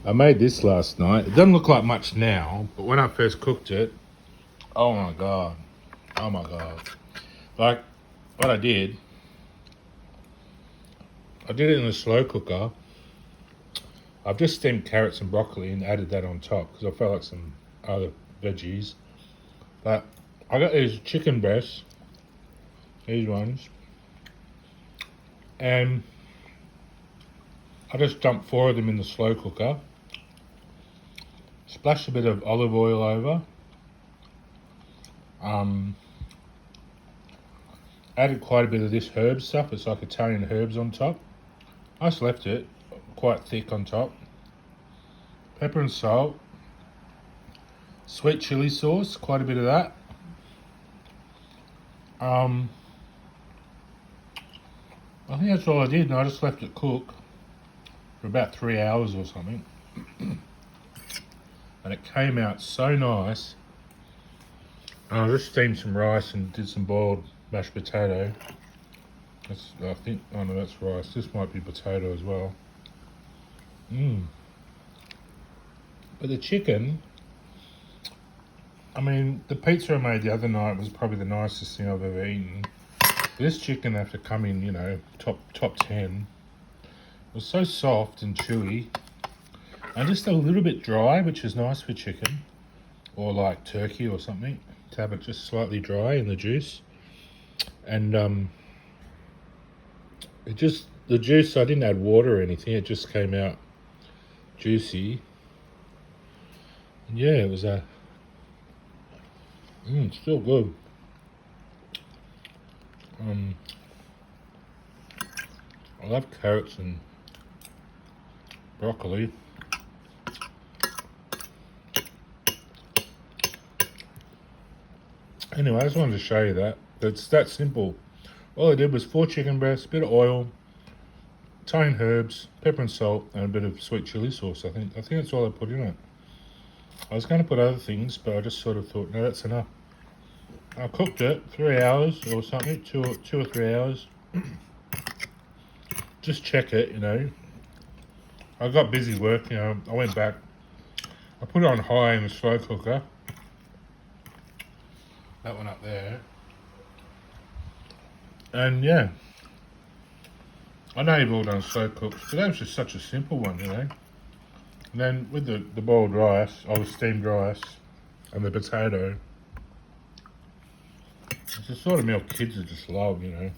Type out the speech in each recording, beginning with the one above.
I made this last night. It doesn't look like much now, but when I first cooked it, oh my god. Oh my god. Like, what I did it in a slow cooker. I've just steamed carrots and broccoli and added that on top because I felt like some other veggies. But I got these chicken breasts, these ones, and I just dumped 4 of them in the slow cooker. Splashed a bit of olive oil over. Added quite a bit of this herb stuff. It's like Italian herbs on top. I just left it quite thick on top. Pepper and salt. Sweet chili sauce, quite a bit of that. I think that's all I did, and I just left it cook for about 3 hours or something. And it came out so nice. And I just steamed some rice and did some boiled mashed potato. I think, oh no, that's rice. This might be potato as well. But the chicken, I mean, the pizza I made the other night was probably the nicest thing I've ever eaten. This chicken, after coming, you know, top 10, was so soft and chewy, and just a little bit dry, which is nice for chicken, or like turkey or something, to have it just slightly dry in the juice. And the juice, I didn't add water or anything, it just came out juicy. And yeah, it was still good. I love carrots and broccoli. Anyway, I just wanted to show you that. It's that simple. All I did was 4 chicken breasts, a bit of oil, Italian herbs, pepper and salt, and a bit of sweet chili sauce, I think. I think that's all I put in it. I was going to put other things, but I just sort of thought, no, that's enough. I cooked it 3 hours or something, 2 or 3 hours. Just check it, you know. I got busy work, you know. I went back. I put it on high in the slow cooker. That one up there. And yeah. I know you've all done slow cooks, but that was just such a simple one, you know. And then with the boiled rice, or the steamed rice, and the potato, it's the sort of meal kids would just love, you know.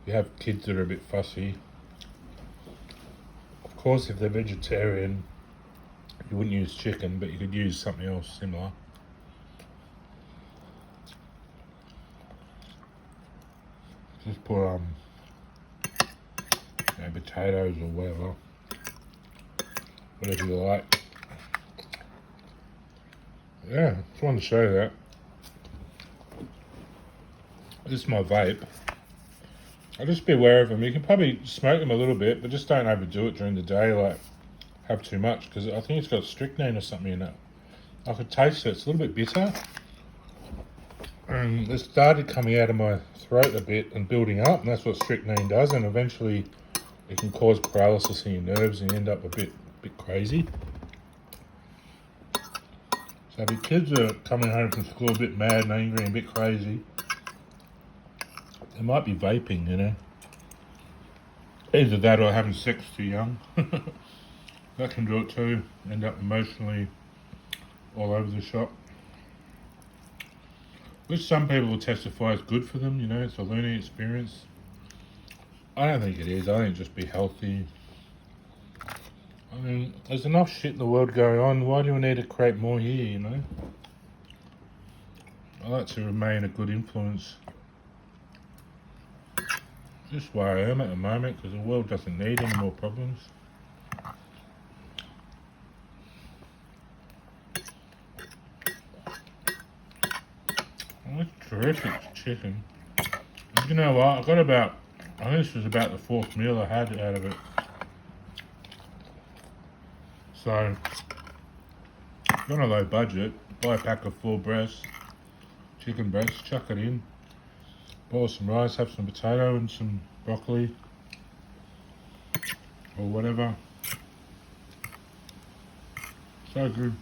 You have kids that are a bit fussy. Of course, if they're vegetarian, you wouldn't use chicken, but you could use something else similar. Just put you know, potatoes or whatever you like. Yeah, just wanted to show you that. This is my vape. I'll just be aware of them. You can probably smoke them a little bit, but just don't overdo it during the day, like have too much, because I think it's got strychnine or something in it. I could taste it. It's a little bit bitter. And it started coming out of my throat a bit and building up, and that's what strychnine does, and eventually it can cause paralysis in your nerves and you end up a bit crazy. So if your kids are coming home from school a bit mad and angry and a bit crazy, they might be vaping, you know. Either that or having sex too young. That can do it too. End up emotionally all over the shop. Which some people will testify is good for them, you know, it's a learning experience. I don't think it is. I think just be healthy. I mean, there's enough shit in the world going on. Why do we need to create more here, you know? I like to remain a good influence. Just where I am at the moment, because the world doesn't need any more problems. Oh, that's terrific chicken. And you know what? I think this was about the 4th meal I had out of it. So, on a low budget, buy a pack of 4 breasts, chicken breasts, chuck it in, boil some rice, have some potato and some broccoli, or whatever. So good.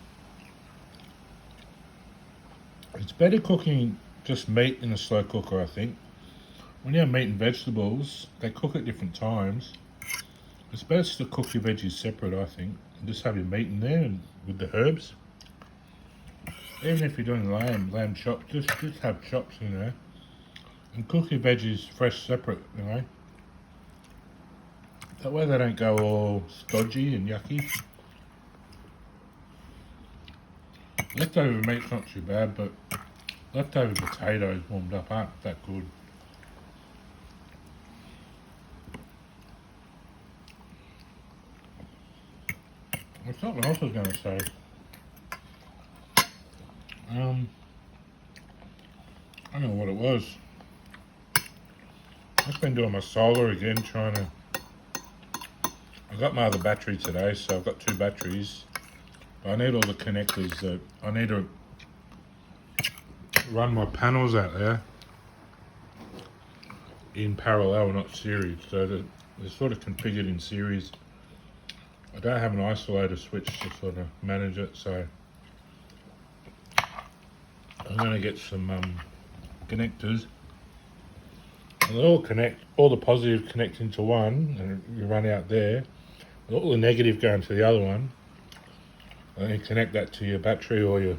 It's better cooking just meat in a slow cooker, I think. When you have meat and vegetables, they cook at different times. It's best to cook your veggies separate, I think. And just have your meat in there and with the herbs. Even if you're doing lamb chops, just have chops in there. And cook your veggies fresh separate, you know. That way they don't go all stodgy and yucky. Leftover meat's not too bad, but leftover potatoes warmed up aren't that good. There's something else I was going to say. I don't know what it was. I've been doing my solar again, I got my other battery today, so I've got 2 batteries. But I need all the connectors. I need to run my panels out there in parallel, not series. So they're sort of configured in series. I don't have an isolator switch to sort of manage it, so I'm going to get some connectors. And they all connect, all the positive connect into one, and you run out there. All the negative go into the other one. And you connect that to your battery or your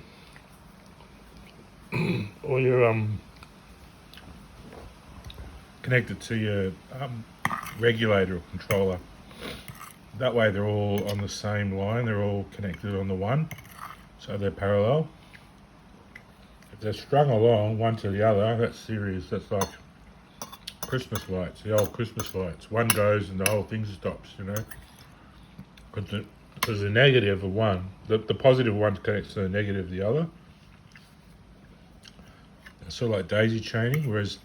connect it to your regulator or controller. That way they're all on the same line, they're all connected on the one, so they're parallel. If they're strung along one to the other, that's serious. That's like Christmas lights, the old Christmas lights. One goes and the whole thing stops, you know. Because the negative of one, the positive one connects to the negative of the other. It's sort of like daisy chaining, whereas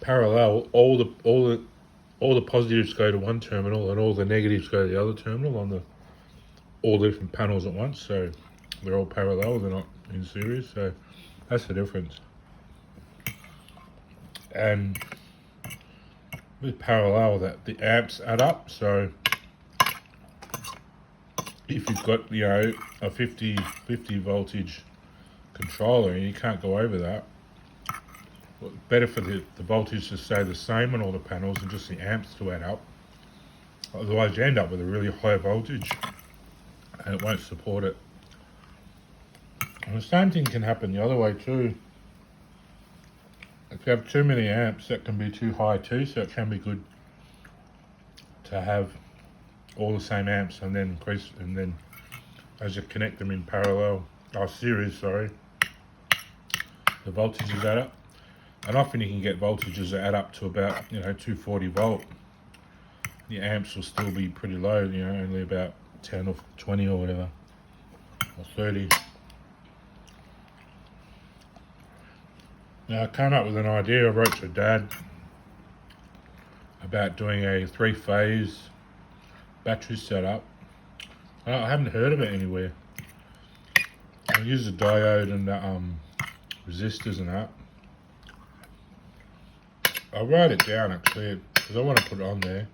parallel, all the positives go to one terminal and all the negatives go to the other terminal on all the different panels at once. So they're all parallel, they're not in series. So that's the difference. And with parallel, that the amps add up. So if you've got, you know, a 50 voltage controller and you can't go over that, well, better for the voltage to stay the same on all the panels and just the amps to add up. Otherwise you end up with a really high voltage and it won't support it. And the same thing can happen the other way too. If you have too many amps, that can be too high too, so it can be good to have all the same amps and then increase, and then as you connect them in parallel, series, sorry, the voltages add up. And often you can get voltages that add up to about, you know, 240 volt. The amps will still be pretty low, you know, only about 10 or 20 or whatever, or 30. Now I came up with an idea. I wrote to Dad about doing a 3-phase battery setup. I haven't heard of it anywhere. I use the diode and the resistors and that. I'll write it down actually because I want to put it on there,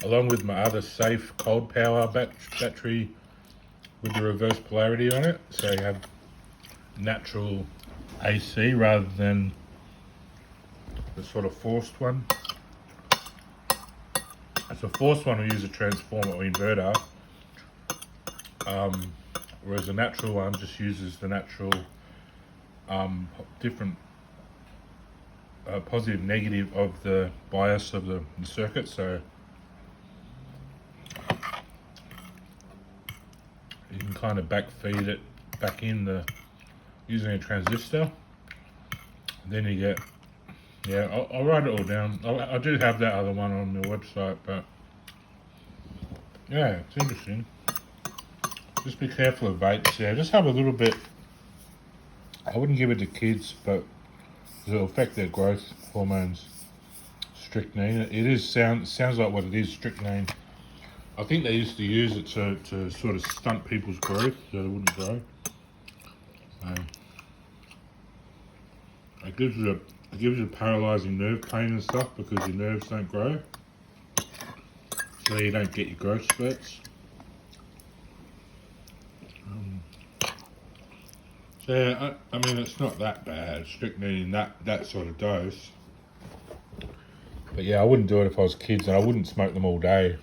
along with my other safe cold power battery with the reverse polarity on it, so you have natural AC rather than the sort of forced one. So forced one will use a transformer or inverter, whereas the natural one just uses the natural different positive negative of the bias of the circuit. So you can kind of backfeed it back in using a transistor. Then you get, yeah, I'll write it all down. I do have that other one on the website, but yeah, it's interesting. Just be careful of vapes. Yeah, just have a little bit. I wouldn't give it to kids, but it'll affect their growth hormones. Strychnine. It is sounds like what it is. Strychnine. I think they used to use it to sort of stunt people's growth so they wouldn't grow. It gives you paralysing nerve pain and stuff because your nerves don't grow, so you don't get your growth spurts. Yeah, I mean, it's not that bad, strychnine in that sort of dose. But yeah, I wouldn't do it if I was kids, and I wouldn't smoke them all day.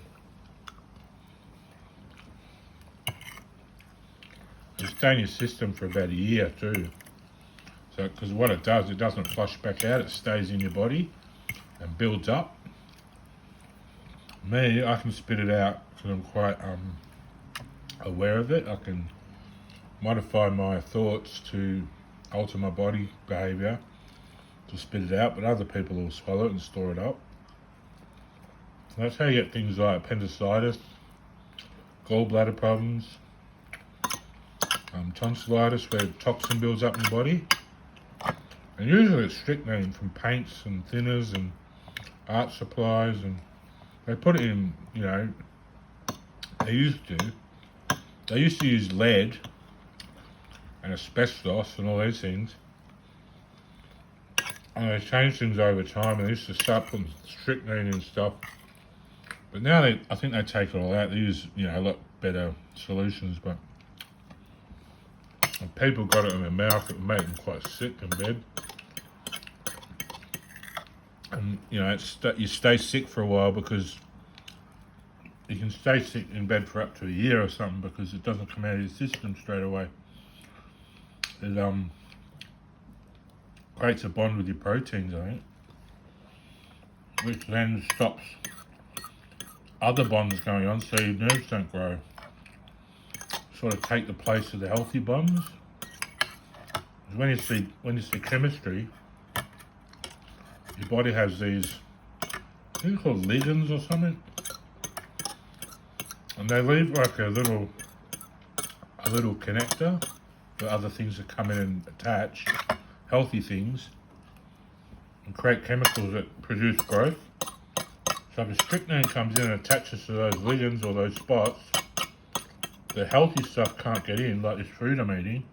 It'll stay in your system for about a year too. So, because what it does, it doesn't flush back out, it stays in your body and builds up. Me, I can spit it out because I'm quite aware of it. I can modify my thoughts to alter my body behaviour to spit it out, but other people will swallow it and store it up. And that's how you get things like appendicitis, gallbladder problems, tonsillitis where toxin builds up in your body. And usually it's strychnine from paints and thinners and art supplies, and they put it in, they used to use lead and asbestos and all those things. And they changed things over time, and they used to start putting strychnine and stuff. But now I think they take it all out. They use, a lot better solutions, but when people got it in their mouth, it would make them quite sick in bed. And, you stay sick for a while because you can stay sick in bed for up to a year or something because it doesn't come out of your system straight away. It creates a bond with your proteins, I think, which then stops other bonds going on so your nerves don't grow. Sort of take the place of the healthy bonds. When you see chemistry, your body has these, I think they're called ligands or something, and they leave like a little connector for other things to come in and attach, healthy things, and create chemicals that produce growth. So if a strychnine comes in and attaches to those ligands or those spots, the healthy stuff can't get in, like this food I'm eating,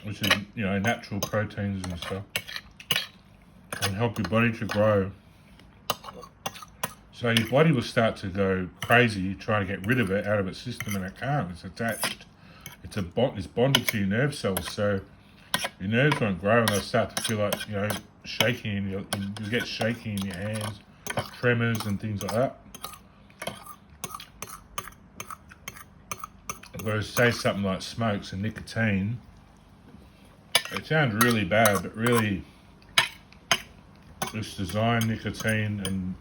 which is, natural proteins and stuff, and help your body to grow. So your body will start to go crazy trying to get rid of it out of its system, and it can't. It's attached. It's bonded to your nerve cells, so your nerves won't grow, and they'll start to feel like, shaking. You get shaky in your hands, tremors and things like that. Whereas, say something like smokes and nicotine, it sounds really bad, but really, it's designed, nicotine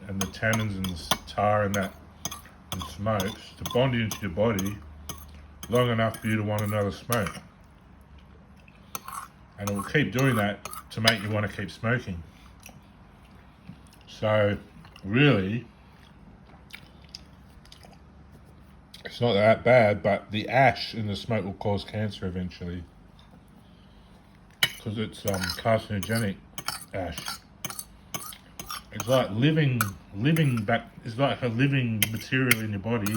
and the tannins and the tar and that and smokes to bond into your body long enough for you to want another smoke. And it will keep doing that to make you want to keep smoking. So, really, it's not that bad, but the ash in the smoke will cause cancer eventually because it's carcinogenic ash. It's like living back. It's like a living material in your body,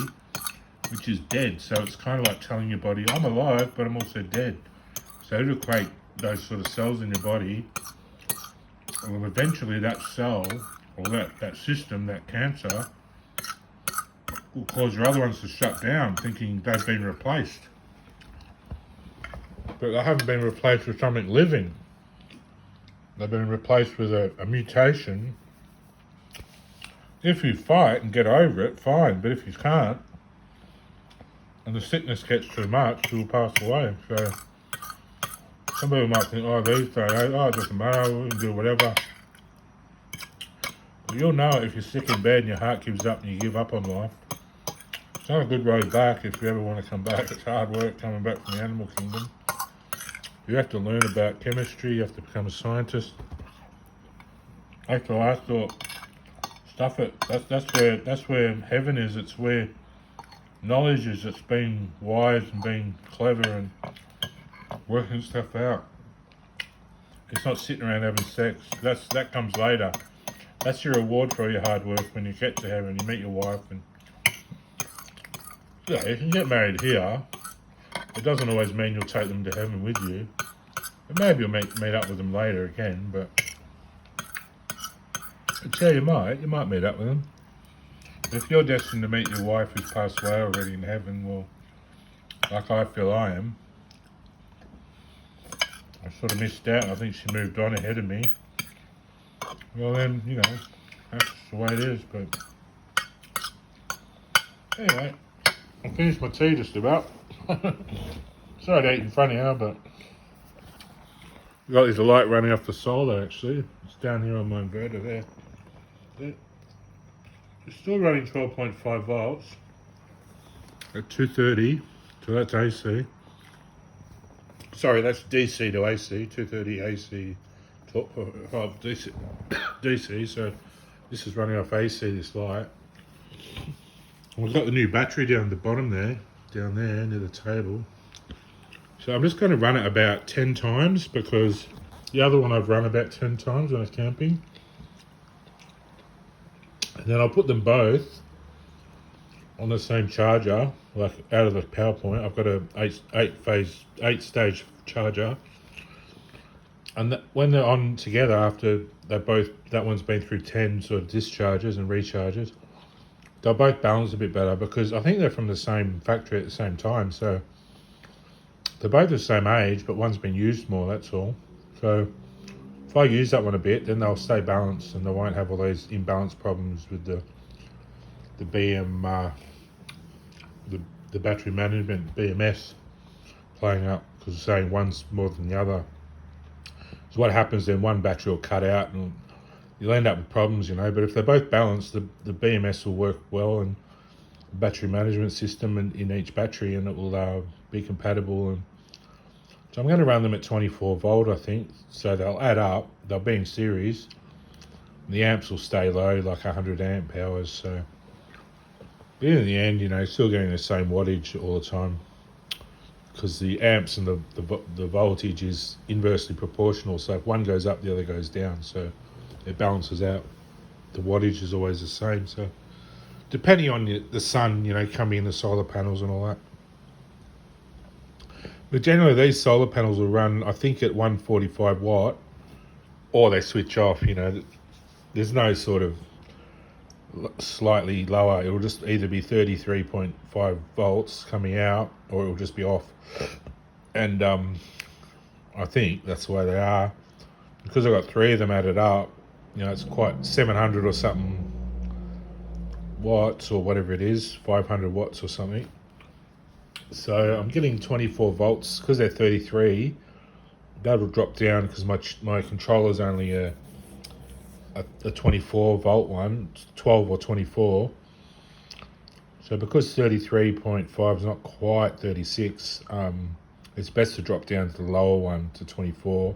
which is dead. So it's kind of like telling your body, "I'm alive, but I'm also dead." So it'll create those sort of cells in your body, and eventually that cell or that system, that cancer, will cause your other ones to shut down, thinking they've been replaced. But they haven't been replaced with something living. They've been replaced with a mutation. If you fight and get over it, fine. But if you can't, and the sickness gets too much, you'll pass away. So some people might think, these days, it doesn't matter, we can do whatever. But you'll know it if you're sick in bed and your heart gives up and you give up on life. It's not a good road back if you ever want to come back. It's hard work coming back from the animal kingdom. You have to learn about chemistry, you have to become a scientist. After all, I thought, stuff it. That's where heaven is. It's where knowledge is. It's being wise and being clever and working stuff out. It's not sitting around having sex. That comes later. That's your reward for all your hard work when you get to heaven. You meet your wife and you can get married here. It doesn't always mean you'll take them to heaven with you. But maybe you'll meet up with them later again, but yeah, you might meet up with them. If you're destined to meet your wife who's passed away already in heaven, well, like I feel I am, I sort of missed out. I think she moved on ahead of me. Well then, you know, that's the way it is, but anyway, I finished my tea just about. Sorry to eat in front of you, but we got this light running off the solar actually. It's down here on my inverter there. It's still running 12.5 volts at 230, so that's AC. Sorry, that's DC to AC, 230 AC to DC, DC, so this is running off AC, this light. And we've got the new battery down the bottom there, down there near the table. So I'm just going to run it about 10 times because the other one I've run about 10 times when I was camping. And then I'll put them both on the same charger, like out of the power point. I've got a 8-stage charger, and when they're on together, after that one's been through 10 sort of discharges and recharges, they'll both balance a bit better because I think they're from the same factory at the same time, so they're both the same age, but one's been used more, that's all. So if I use that one a bit, then they'll stay balanced and they won't have all those imbalance problems with the BM, the battery management, BMS, playing up because saying one's more than the other. So what happens then, one battery will cut out and you'll end up with problems, you know. But if they're both balanced, the BMS will work well, and the battery management system in each battery, and it will be compatible. And so I'm going to run them at 24 volt, I think, so they'll add up, they'll be in series. The amps will stay low, like 100 amp hours, so but in the end, you know, still getting the same wattage all the time because the amps and the voltage is inversely proportional. So if one goes up, the other goes down. So it balances out. The wattage is always the same. So depending on the sun, you know, coming in the solar panels and all that. But generally, these solar panels will run, I think, at 145 watt, or they switch off. You know, there's no sort of slightly lower. It'll just either be 33.5 volts coming out, or it'll just be off. And I think that's the way they are. Because I've got 3 of them added up, you know, it's quite 700 or something watts, or whatever it is, 500 watts or something. So I'm getting 24 volts because they're 33. That'll drop down because my controller's only a 24 volt one, 12 or 24. So because 33.5 is not quite 36, it's best to drop down to the lower one to 24,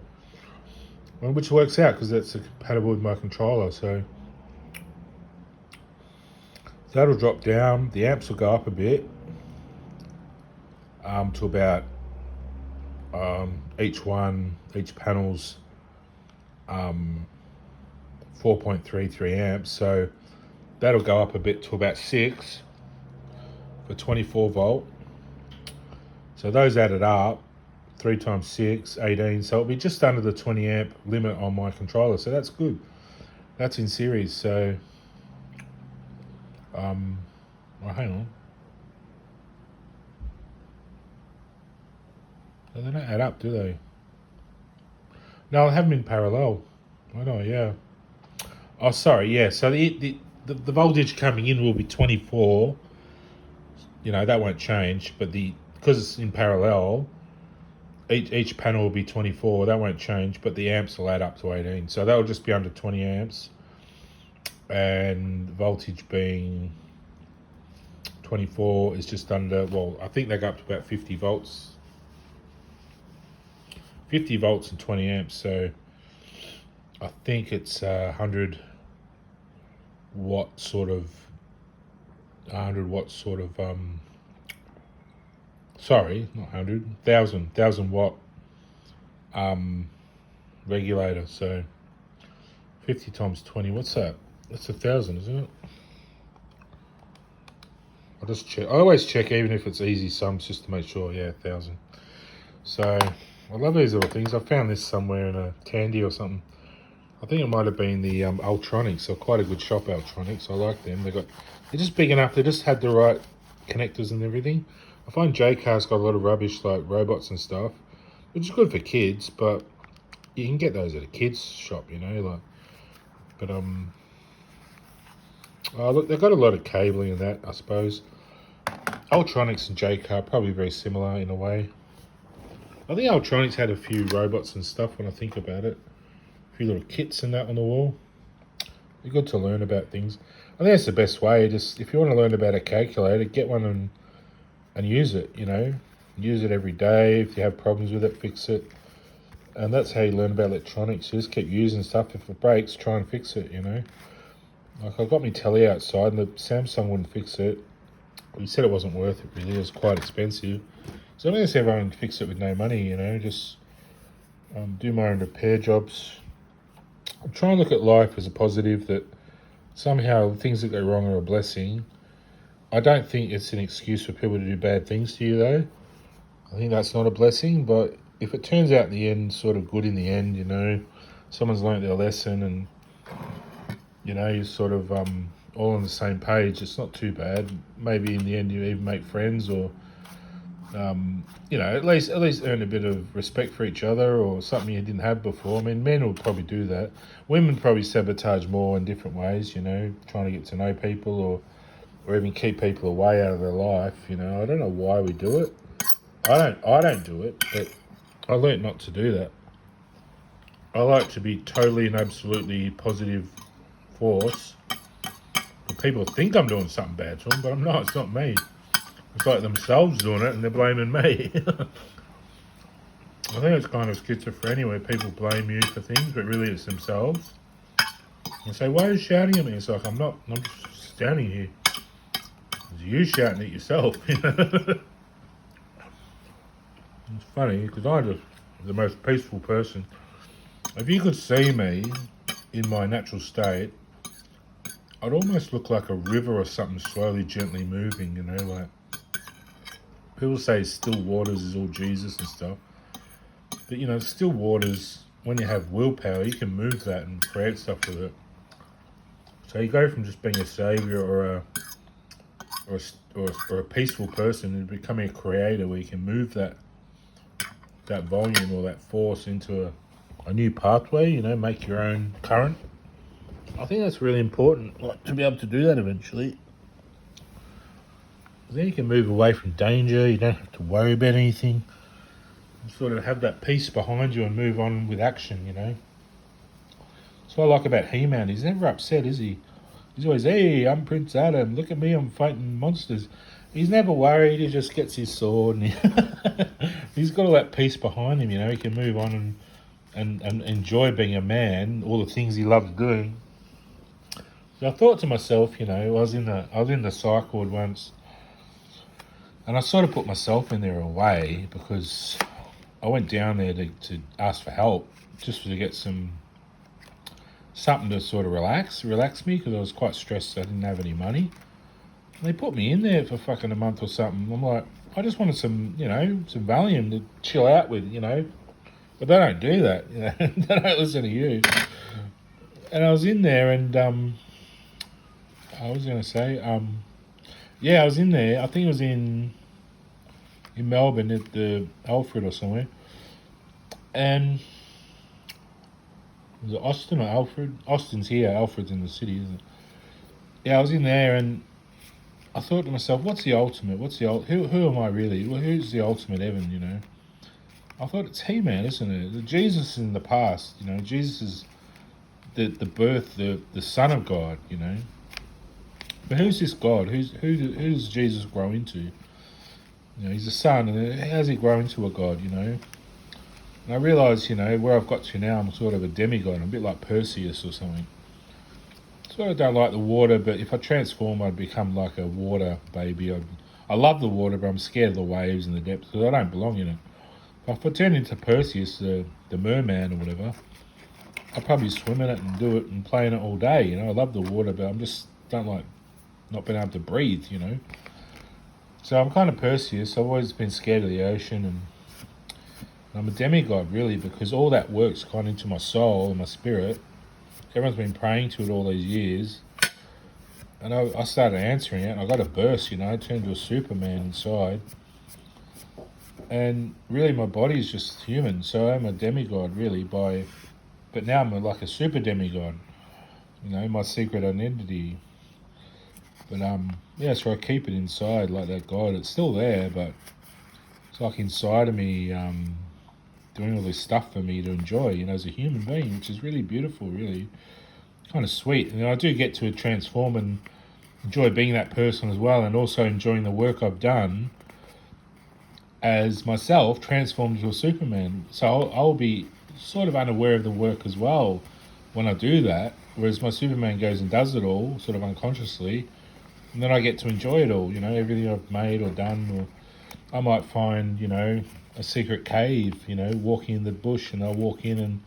which works out because that's compatible with my controller. So that'll drop down. The amps will go up a bit to about each panel's 4.33 amps, so that'll go up a bit to about 6 for 24 volt. So those added up, 3 times 6, 18, so it'll be just under the 20 amp limit on my controller, so that's good. That's in series. So well, hang on, they don't add up, do they? No, I have them in parallel. I know, yeah. Oh, sorry, yeah. So the voltage coming in will be 24. You know, that won't change. But because it's in parallel, each panel will be 24. That won't change. But the amps will add up to 18. So that will just be under 20 amps. And voltage being 24 is just under, well, I think they go up to about 50 volts. 50 volts and 20 amps. So I think it's 100 watt sort of sorry, not 100, 1000 watt regulator. So 50 times 20, what's that? That's 1,000, isn't it? I'll just check. I always check even if it's easy sums just to make sure. Yeah, 1,000. So I love these little things. I found this somewhere in a Tandy or something. I think it might have been the Ultronics, or quite a good shop, Ultronics. I like them. They're just big enough. They just had the right connectors and everything. I find Jaycar's got a lot of rubbish like robots and stuff, which is good for kids, but you can get those at a kids shop, you know, like. But oh, look, they've got a lot of cabling in that, I suppose. Ultronics and Jaycar are probably very similar in a way. I think Ultronics had a few robots and stuff when I think about it. A few little kits and that on the wall. It's good to learn about things. I think that's the best way. Just if you want to learn about a calculator, get one and use it, you know. Use it every day. If you have problems with it, fix it. And that's how you learn about electronics. You just keep using stuff. If it breaks, try and fix it, you know. Like, I got my telly outside and the Samsung wouldn't fix it. He said it wasn't worth it, really. It was quite expensive. So I'm going to see if I can fix it with no money, you know. Just do my own repair jobs. I'm trying to look at life as a positive, that somehow things that go wrong are a blessing. I don't think it's an excuse for people to do bad things to you, though. I think that's not a blessing, but if it turns out in the end sort of good in the end, you know, someone's learnt their lesson and, you know, you're sort of all on the same page, it's not too bad. Maybe in the end you even make friends, or, you know, at least earn a bit of respect for each other, or something you didn't have before. I mean, men will probably do that. Women probably sabotage more in different ways, you know, trying to get to know people, or even keep people away out of their life, you know. I don't know why we do it. I don't do it, but I learnt not to do that. I like to be totally and absolutely positive force. But people think I'm doing something bad to them, but I'm not. It's not me. It's like themselves doing it and they're blaming me. I think it's kind of schizophrenia where people blame you for things, but really it's themselves. And say, why are you shouting at me? It's like, I'm just standing here. It's you shouting at yourself, you know. It's funny, because I'm just the most peaceful person. If you could see me in my natural state, I'd almost look like a river or something slowly, gently moving, you know, like... People say still waters is all Jesus and stuff. But, you know, still waters, when you have willpower, you can move that and create stuff with it. So you go from just being a saviour or a peaceful person to becoming a creator, where you can move that volume or that force into a new pathway, you know, make your own current. I think that's really important, like, to be able to do that eventually. Then you can move away from danger. You don't have to worry about anything. You sort of have that peace behind you and move on with action, you know. That's what I like about He-Man. He's never upset, is he? He's always, hey, I'm Prince Adam. Look at me, I'm fighting monsters. He's never worried. He just gets his sword and he's got all that peace behind him, you know. He can move on and enjoy being a man, all the things he loves doing. So I thought to myself, you know, I was in the psych ward once, and I sort of put myself in there a way, because I went down there to ask for help, just to get something to sort of relax me, because I was quite stressed. I didn't have any money. And they put me in there for fucking a month or something. I'm like, I just wanted some, you know, some Valium to chill out with, you know. But they don't do that, you know. They don't listen to you. And I was in there, and I was going to say, yeah, I was in there. I think it was in Melbourne at the Alfred or somewhere. And was it Austin or Alfred? Austin's here, Alfred's in the city, isn't it? Yeah, I was in there, and I thought to myself, what's the ultimate? Who am I really? Well, who's the ultimate Evan, you know? I thought it's He-Man, isn't it? Jesus in the past, you know. Jesus is the birth, the Son of God, you know. But who's this God? Who does Jesus grow into? You know, he's a son, and how does he grow into a God, you know? And I realise, you know, where I've got to now, I'm sort of a demigod. I'm a bit like Perseus or something. Sort of don't like the water, but if I transform, I'd become like a water baby. I love the water, but I'm scared of the waves and the depths, because I don't belong in it. But if I turn into Perseus, the merman or whatever, I'd probably swim in it and do it and play in it all day, you know. I love the water, but I'm just don't like not being able to breathe, you know. So I'm kind of Perseus. I've always been scared of the ocean, and I'm a demigod, really, because all that work's gone into my soul and my spirit. Everyone's been praying to it all these years. And I started answering it, and I got a burst, you know. I turned into a Superman inside. And really, my body is just human, so I'm a demigod, really. But now I'm like a super demigod. My secret identity. But yeah, so I keep it inside like that God. It's still there, but it's like inside of me, doing all this stuff for me to enjoy. As a human being, which is really beautiful, really kind of sweet. And I do get to transform and enjoy being that person as well, and also enjoying the work I've done as myself transformed into a Superman. So I'll be sort of unaware of the work as well when I do that, whereas my Superman goes and does it all sort of unconsciously, and then I get to enjoy it all, everything I've made or done. Or I might find, a secret cave, walking in the bush, and I'll walk in and,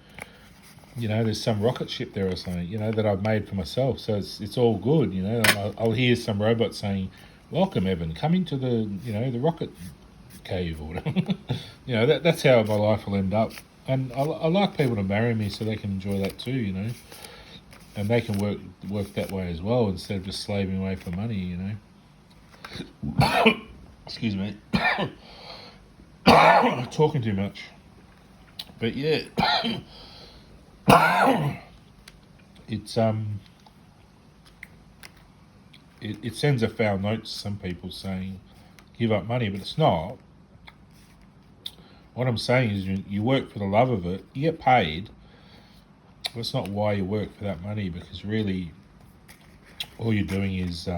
there's some rocket ship there or something, that I've made for myself. So it's all good, I'll hear some robot saying, "Welcome, Evan, come into the, the rocket cave," or whatever. That's how my life will end up. And I like people to marry me so they can enjoy that too, and they can work that way as well instead of just slaving away for money, Excuse me. Talking too much. But yeah, it's it sends a foul note to some people saying give up money, but it's not. What I'm saying is you work for the love of it, you get paid, but it's not why you work for that money, because really all you're doing is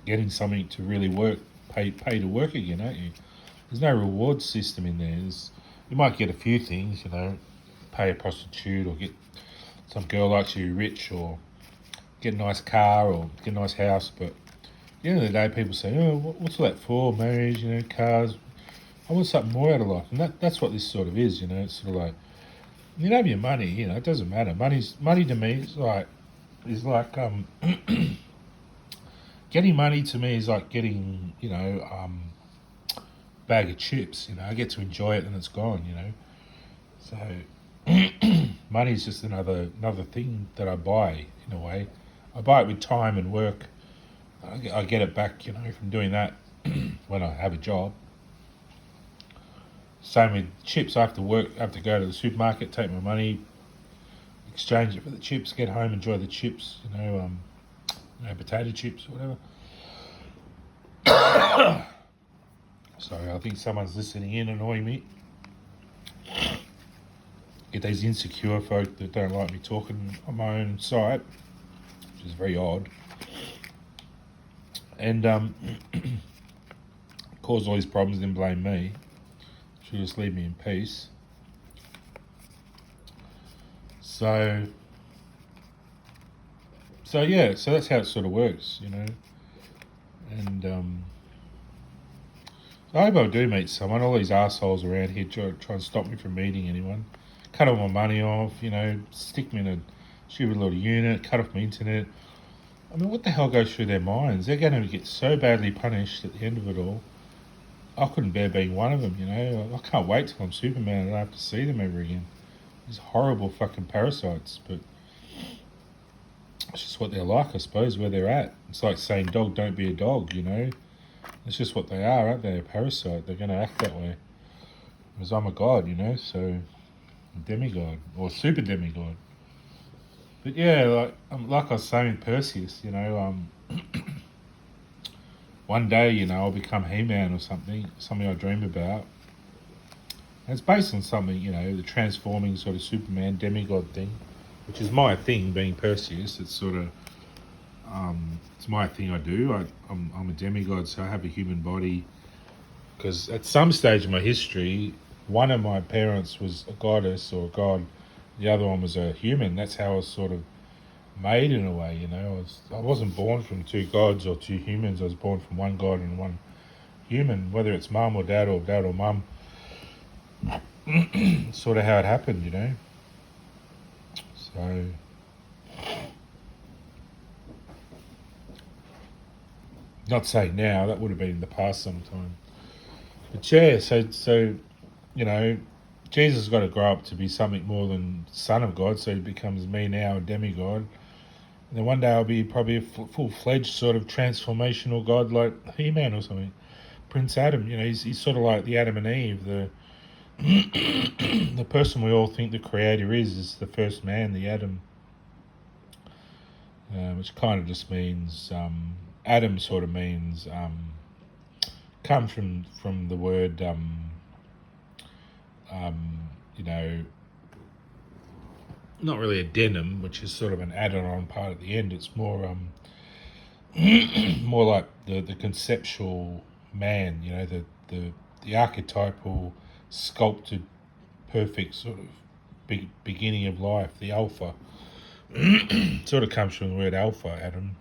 getting something to really work, pay to work again, aren't you? There's no reward system in there. You might get a few things, pay a prostitute, or get some girl likes you rich, or get a nice car, or get a nice house. But at the end of the day, people say, "Oh, what's all that for? Marriage, cars." I want something more out of life, and that's what this sort of is. It's sort of like you have your money. It doesn't matter. Money to me is like getting money to me is like getting bag of chips. I get to enjoy it and it's gone. So money is just another thing that I buy in a way. I buy it with time and work. I get it back, from doing that when I have a job. Same with chips. I have to go to the supermarket, take my money, exchange it for the chips, get home, enjoy the chips. Potato chips or whatever. Sorry, I think someone's listening in, annoying me. Get these insecure folk that don't like me talking on my own site, which is very odd. And cause all these problems, then blame me. Should just leave me in peace. So yeah, so that's how it sort of works, And I hope I do meet someone. All these assholes around here try and stop me from meeting anyone. Cut all my money off, stick me in a stupid little unit, cut off my internet. I mean, what the hell goes through their minds? They're going to get so badly punished at the end of it all. I couldn't bear being one of them, I can't wait till I'm Superman and I have to see them ever again. These horrible fucking parasites, but it's just what they're like, I suppose, where they're at. It's like saying, dog, don't be a dog, It's just what they are, aren't they? A parasite. They're going to act that way. Because I'm a god, so a demigod, or super demigod. But yeah, like I was saying with Perseus, one day, I'll become He-Man or something I dream about. And it's based on something, the transforming sort of Superman demigod thing, which is my thing, being Perseus. It's sort of, it's my thing I do. I'm a demigod, so I have a human body. Because at some stage in my history, one of my parents was a goddess or a god, the other one was a human. That's how I was sort of made in a way, I wasn't born from two gods or two humans. I was born from one god and one human, whether it's mum or dad or mum. Sort of how it happened, So not saying now, that would have been in the past sometime. But yeah, so Jesus got to grow up to be something more than Son of God, so he becomes me now, a demigod. And then one day I'll be probably a full-fledged sort of transformational god like He-Man or something. Prince Adam, he's sort of like the Adam and Eve, the the person we all think the creator is the first man, the Adam, which kind of just means Adam sort of means comes from the word you know, not really a denim, which is sort of an added-on part at the end. It's more more like the conceptual man, the archetypal, sculpted, perfect sort of beginning of life, the alpha. Sort of comes from the word alpha, Adam.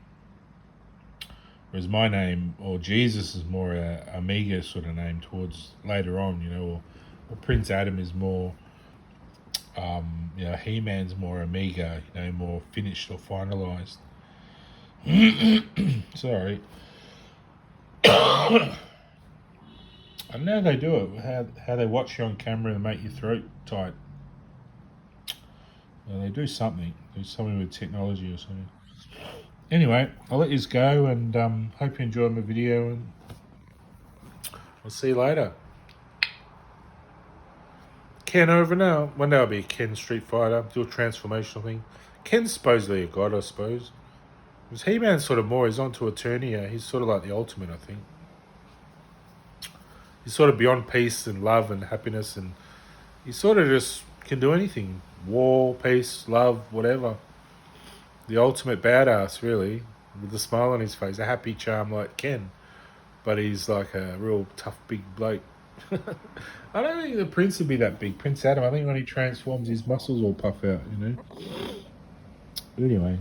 Whereas my name, or Jesus, is more a Omega sort of name towards later on, or Prince Adam is more, He-Man's more Omega, more finished or finalised. Sorry. I don't know how they do it, how they watch you on camera and make your throat tight. They do something with technology or something. Anyway, I'll let you go, and hope you enjoyed my video, and I'll see you later. Ken over now. One day I'll be a Ken Street Fighter, do a transformational thing. Ken's supposedly a god, I suppose. Because He-Man's sort of more, he's on to Eternia. He's sort of like the ultimate, I think. He's sort of beyond peace and love and happiness, and he sort of just can do anything. War, peace, love, whatever. The ultimate badass, really, with a smile on his face, a happy charm like Ken. But he's like a real tough, big bloke. I don't think the Prince would be that big. Prince Adam, I think when he transforms, his muscles all puff out, Anyway.